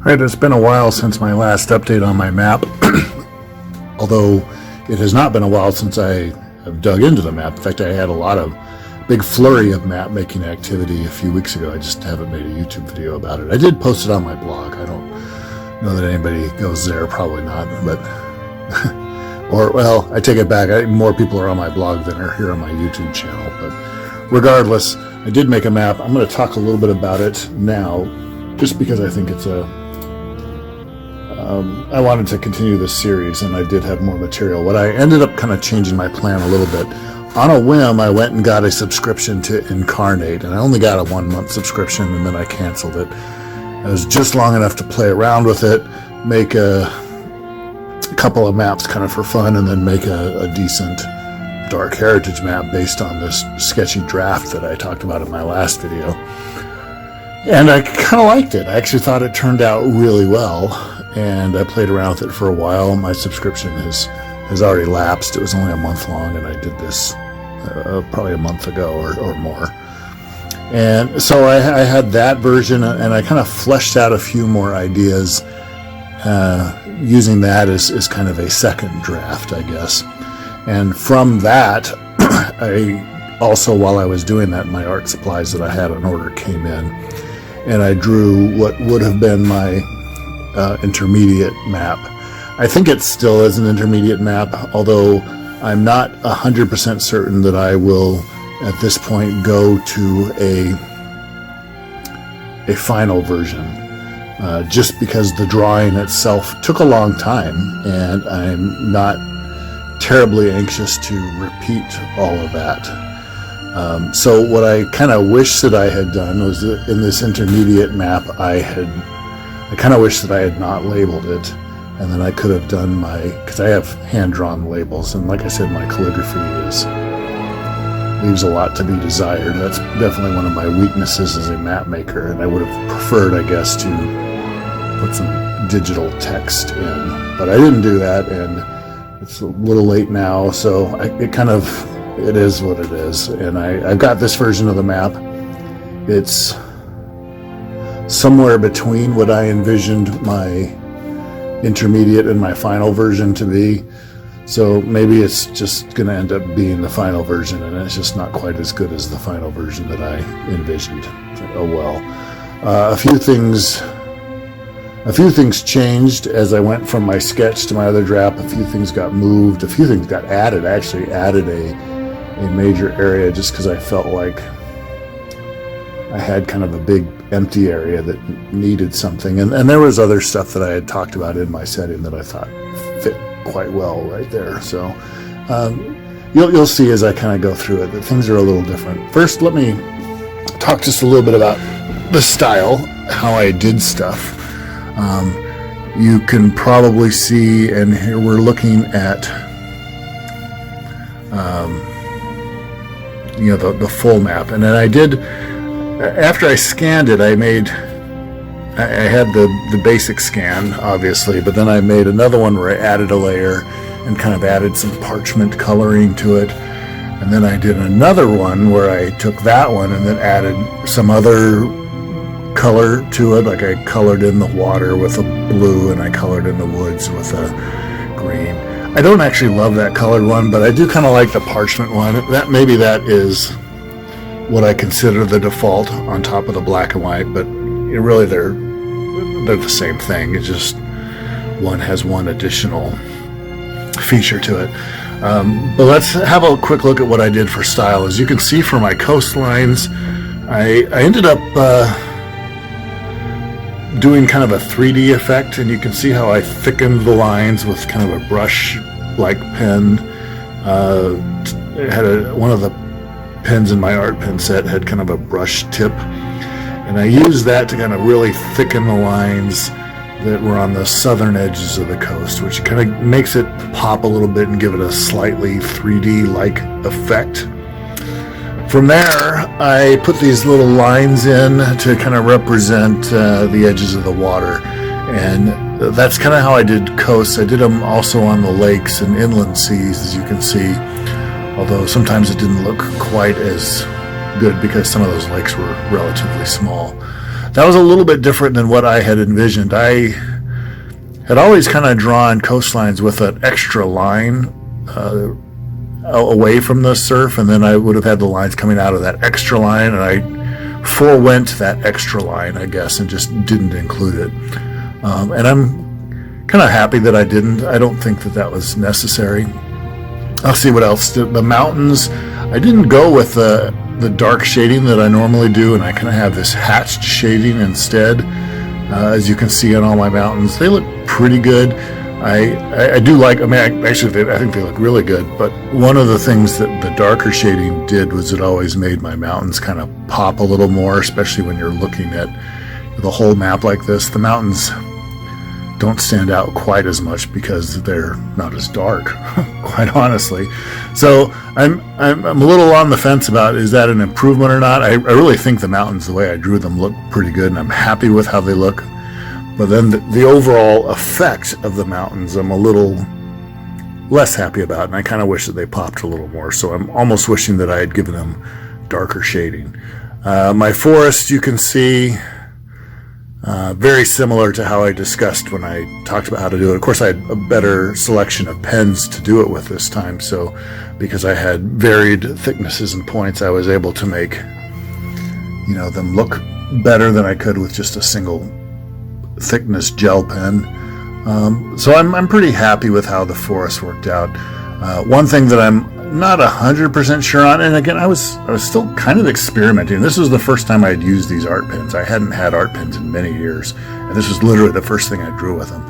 Alright, it's been a while since my last update on my map, although it has not been a while since I have dug into the map. In fact, I had a big flurry of map making activity a few weeks ago. I just haven't made a YouTube video about it. I did post it on my blog. I don't know that anybody goes there, probably not, but or, well, I take it back. More people are on my blog than are here on my YouTube channel, but regardless, I did make a map. I'm going to talk a little bit about it now, just because I think it's I wanted to continue this series, and I did have more material. What I ended up kind of changing my plan a little bit. On a whim, I went and got a subscription to Incarnate, and I only got a 1-month subscription, and then I canceled it. It was just long enough to play around with it, make a couple of maps kind of for fun, and then make a decent Dark Heritage map based on this sketchy draft that I talked about in my last video. And I kind of liked it. I actually thought it turned out really well, and I played around with it for a while. My subscription has already lapsed. It was only a month long, and I did this probably a month ago or more. And so I had that version, and I kind of fleshed out a few more ideas using that as kind of a second draft, I guess. And from that, I also, while I was doing that, my art supplies that I had on order came in, and I drew what would have been my intermediate map. I think it still is an intermediate map, although I'm not 100% certain that I will at this point go to a final version, just because the drawing itself took a long time, and I'm not terribly anxious to repeat all of that. So what I kind of wish that I had done was that in this intermediate map, I kind of wish that I had not labeled it, and then I could have done because I have hand-drawn labels, and like I said, my calligraphy leaves a lot to be desired. That's definitely one of my weaknesses as a map maker, and I would have preferred, I guess, to put some digital text in, but I didn't do that, and it's a little late now, so it is what it is. And I've got this version of the map. It's somewhere between what I envisioned my intermediate and my final version to be. So maybe it's just going to end up being the final version, and it's just not quite as good as the final version that I envisioned. Oh well. A few things changed as I went from my sketch to my other draft. A few things got moved. A few things got added. I actually added a major area just because I felt like I had kind of a big empty area that needed something. And there was other stuff that I had talked about in my setting that I thought fit quite well right there. So you'll see as I kind of go through it that things are a little different. First, let me talk just a little bit about the style, how I did stuff. You can probably see, and here we're looking at the full map. And then I did, after I scanned it, I had the basic scan, obviously, but then I made another one where I added a layer and kind of added some parchment coloring to it. And then I did another one where I took that one and then added some other color to it, like I colored in the water with a blue, and I colored in the woods with a green. I don't actually love that colored one, but I do kind of like the parchment one. Maybe that is what I consider the default on top of the black and white, but really they're the same thing. It's just one has one additional feature to it. But let's have a quick look at what I did for style. As you can see for my coastlines, I ended up doing kind of a 3D effect, and you can see how I thickened the lines with kind of a brush-like pen. It had one of the pens in my art pen set had kind of a brush tip, and I used that to kind of really thicken the lines that were on the southern edges of the coast, which kind of makes it pop a little bit and give it a slightly 3D-like effect. From there, I put these little lines in to kind of represent the edges of the water, and that's kind of how I did coasts. I did them also on the lakes and inland seas, as you can see, although sometimes it didn't look quite as good because some of those lakes were relatively small. that was a little bit different than what I had envisioned. I had always kind of drawn coastlines with an extra line away from the surf, and then I would have had the lines coming out of that extra line, and I forewent that extra line, I guess, and just didn't include it. And I'm kind of happy that I didn't. I don't think that was necessary. I'll see what else. The mountains, I didn't go with the dark shading that I normally do, and I kind of have this hatched shading instead. As you can see on all my mountains, they look pretty good. I do like, I think they look really good, but one of the things that the darker shading did was it always made my mountains kind of pop a little more, especially when you're looking at the whole map like this. The mountains don't stand out quite as much because they're not as dark, quite honestly. So I'm a little on the fence about, is that an improvement or not? I really think the mountains, the way I drew them, look pretty good, and I'm happy with how they look. But then the overall effect of the mountains, I'm a little less happy about, and I kind of wish that they popped a little more. So I'm almost wishing that I had given them darker shading. My forest, you can see, very similar to how I discussed when I talked about how to do it. Of course, I had a better selection of pens to do it with this time, so because I had varied thicknesses and points, I was able to make them look better than I could with just a single thickness gel pen. So I'm pretty happy with how the forest worked out. One thing that I'm not 100% sure on, and again, I was still kind of experimenting. This was the first time I'd used these art pens. I hadn't had art pens in many years, and this was literally the first thing I drew with them.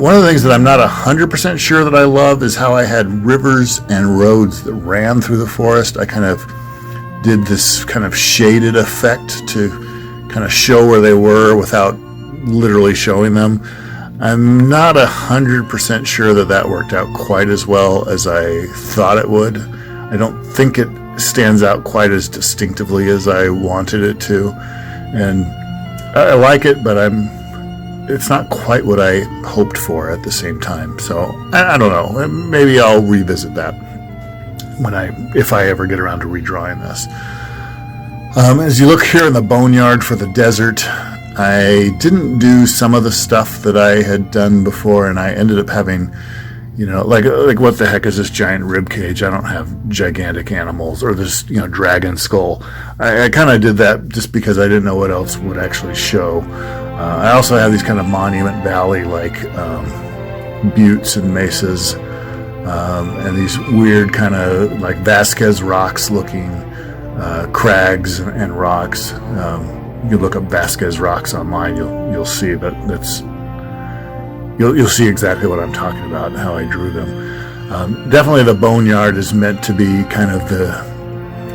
One of the things that I'm not 100% sure that I love is how I had rivers and roads that ran through the forest. I kind of did this kind of shaded effect to kind of show where they were without literally showing them. I'm not 100% sure that worked out quite as well as I thought it would. I don't think it stands out quite as distinctively as I wanted it to. And I like it, but it's not quite what I hoped for at the same time. So I don't know. Maybe I'll revisit that if I ever get around to redrawing this. As you look here in the boneyard for the desert, I didn't do some of the stuff that I had done before, and I ended up having, like what the heck is this giant rib cage? I don't have gigantic animals, or this, dragon skull. I kind of did that just because I didn't know what else would actually show. I also have these kind of Monument Valley like buttes and mesas, and these weird kind of like Vasquez rocks looking crags and rocks. You look up Vasquez rocks online, you'll see you'll see exactly what I'm talking about and how I drew them. Definitely the boneyard is meant to be kind of the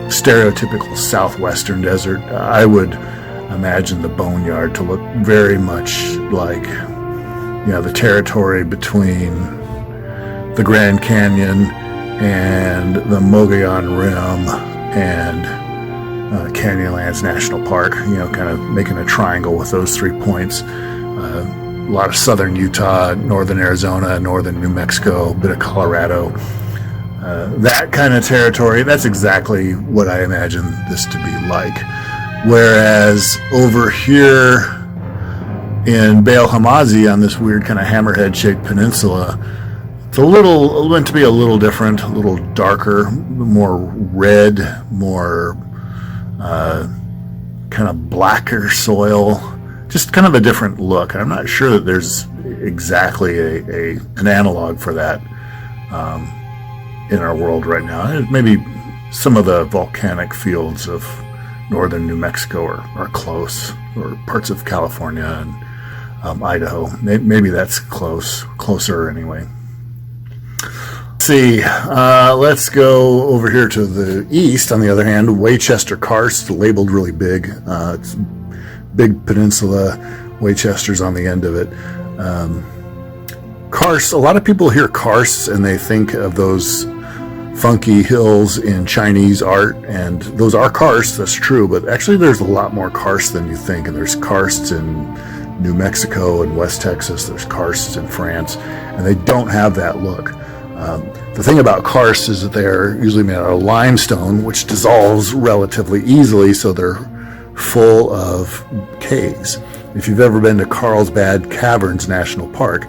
stereotypical southwestern desert. I would imagine the boneyard to look very much like the territory between the Grand Canyon and the Mogollon Rim and Canyonlands National Park, kind of making a triangle with those 3 points. A lot of southern Utah, northern Arizona, northern New Mexico, a bit of Colorado. That kind of territory, that's exactly what I imagine this to be like. Whereas over here in Baal Hamazi, on this weird kind of hammerhead-shaped peninsula, it's meant to be a little different, a little darker, more red, more kind of blacker soil, just kind of a different look. I'm not sure that there's exactly an analog for that in our world right now. Maybe some of the volcanic fields of northern New Mexico are close, or parts of California and Idaho. Maybe that's closer anyway. See, let's go over here to the east. On the other hand, Waychester Karst, labeled really big. It's big peninsula. Waychester's on the end of it. Karst, a lot of people hear karsts and they think of those funky hills in Chinese art, and those are karsts, that's true, but actually there's a lot more karsts than you think, and there's karsts in New Mexico and West Texas, there's karsts in France, and they don't have that look. The thing about karsts is that they're usually made out of limestone, which dissolves relatively easily, so they're full of caves. If you've ever been to Carlsbad Caverns National Park,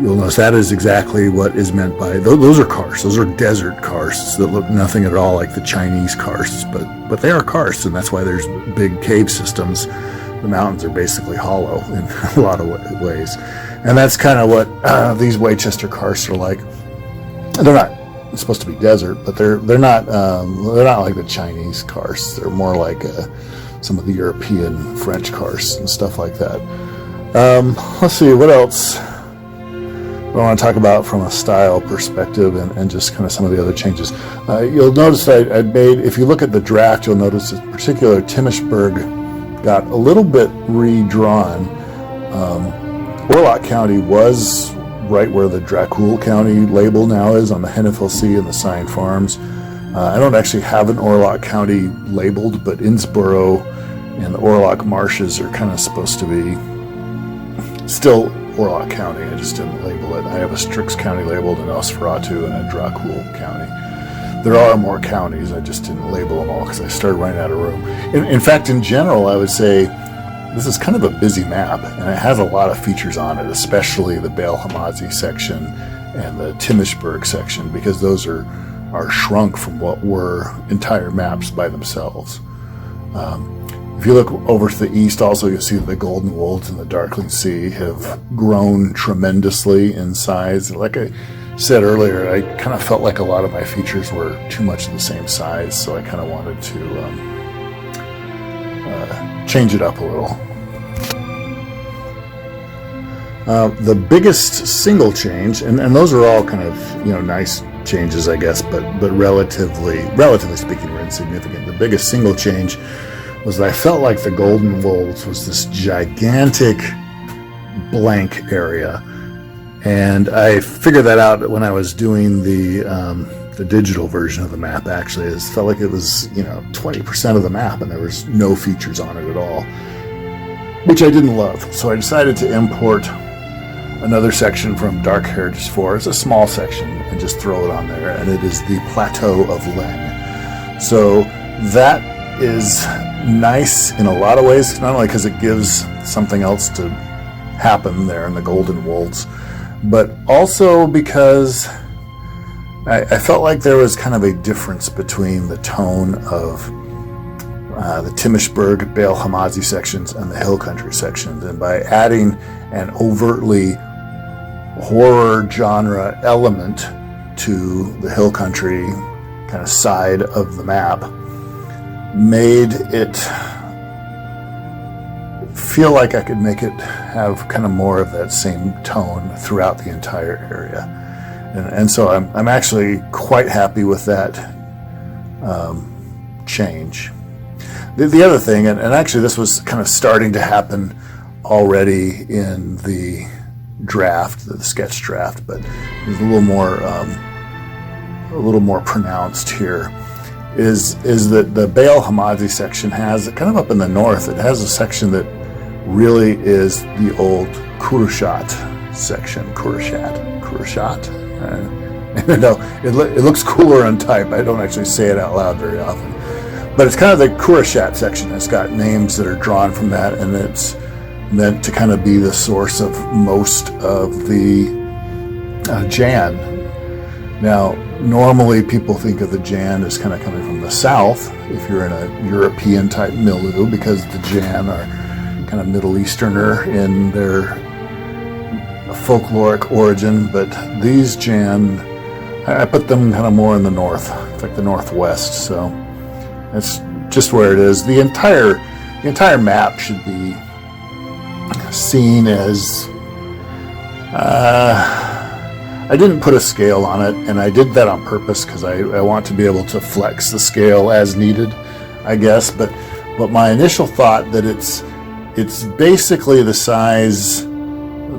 you'll notice that is exactly what is meant by those are karsts. Those are desert karsts that look nothing at all like the Chinese karsts, but they are karsts, and that's why there's big cave systems. The mountains are basically hollow in a lot of ways, and that's kind of what these Winchester karsts are like. They're not supposed to be desert, but they're not like the Chinese karsts. They're more like some of the European French karsts and stuff like that. Let's see what else I want to talk about from a style perspective and just kind of some of the other changes. You'll notice that I made, if you look at the draft, you'll notice in particular Timisburg got a little bit redrawn. Orlok County was right where the Dracul County label now is on the Hennefeld and the Sign Farms. I don't actually have an Orlok County labeled, but Innsboro and the Orlok Marshes are kind of supposed to be still Orlok County. I just didn't label it. I have a Strix County labeled, an Nosferatu, and a Dracul County. There are more counties. I just didn't label them all because I started running out of room. In fact, in general, I would say this is kind of a busy map, and it has a lot of features on it, especially the Baal Hamazi section and the Timisburg section, because those are shrunk from what were entire maps by themselves. If you look over to the east, also you'll see that the Golden Wolds and the Darkling Sea have grown tremendously in size. Like I said earlier, I kind of felt like a lot of my features were too much of the same size, so I kind of wanted to change it up a little. The biggest single change, and those are all kind of nice changes, I guess, but relatively speaking, were insignificant. The biggest single change was that I felt like the Golden Wolds was this gigantic blank area. And I figured that out when I was doing the digital version of the map. Actually, it felt like it was 20% of the map, and there was no features on it at all, which I didn't love. So I decided to import another section from Dark Heritage 4. It's a small section, and just throw it on there, and it is the Plateau of Len. So that is nice in a lot of ways, not only because it gives something else to happen there in the Golden Wolds, but also because I felt like there was kind of a difference between the tone of the Timisburg, Baal Hamazi sections and the Hill Country sections. And by adding an overtly horror genre element to the Hill Country kind of side of the map, made it feel like I could make it have kind of more of that same tone throughout the entire area. And so I'm actually quite happy with that change. The other thing, and actually this was kind of starting to happen already in the draft, the sketch draft, but it's a little more pronounced here, is that the Baal Hamazi section has, kind of up in the north, it has a section that really is the old Kurushat section. Kurushat? No, it looks cooler on type. I don't actually say it out loud very often. But it's kind of the Kurushat section. It's got names that are drawn from that, and it's meant to kind of be the source of most of the Jan. Now, normally people think of the Jan as kind of coming from the south, if you're in a European type milieu, because the Jan are kind of Middle Easterner in their folkloric origin, but these Jan, I put them kind of more in the north, like the northwest, so that's just where it is. The entire map should be seen as, I didn't put a scale on it, and I did that on purpose because I want to be able to flex the scale as needed, I guess, but my initial thought that it's basically the size,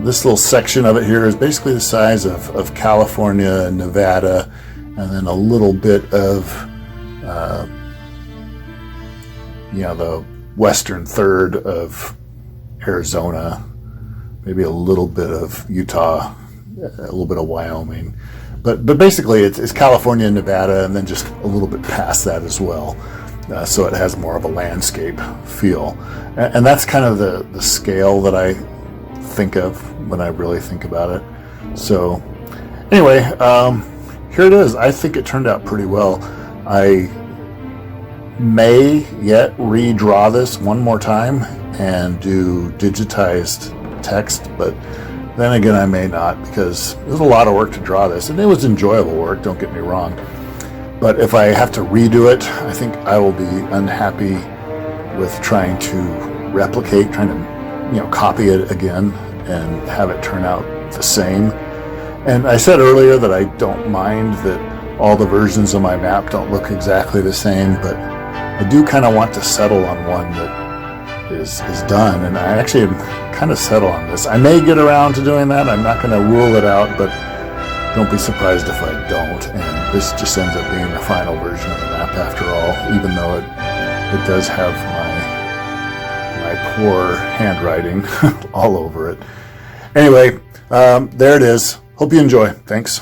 this little section of it here is basically the size of California and Nevada, and then a little bit of the western third of Arizona, maybe a little bit of Utah, a little bit of Wyoming, but basically it's California and Nevada, and then just a little bit past that as well. so it has more of a landscape feel. And that's kind of the scale that I think of when I really think about it. So anyway, here it is. I think it turned out pretty well. I may yet redraw this one more time and do digitized text, but then again I may not, because it was a lot of work to draw this, and it was enjoyable work, don't get me wrong. But if I have to redo it, I think I will be unhappy with trying to replicate, trying to copy it again and have it turn out the same. And I said earlier that I don't mind that all the versions of my map don't look exactly the same, but I do kind of want to settle on one that is done, and I actually am kind of settled on this. I may get around to doing that. I'm not going to rule it out, but don't be surprised if I don't. And this just ends up being the final version of the map after all, even though it does have my poor handwriting all over it. Anyway, there it is. Hope you enjoy. Thanks.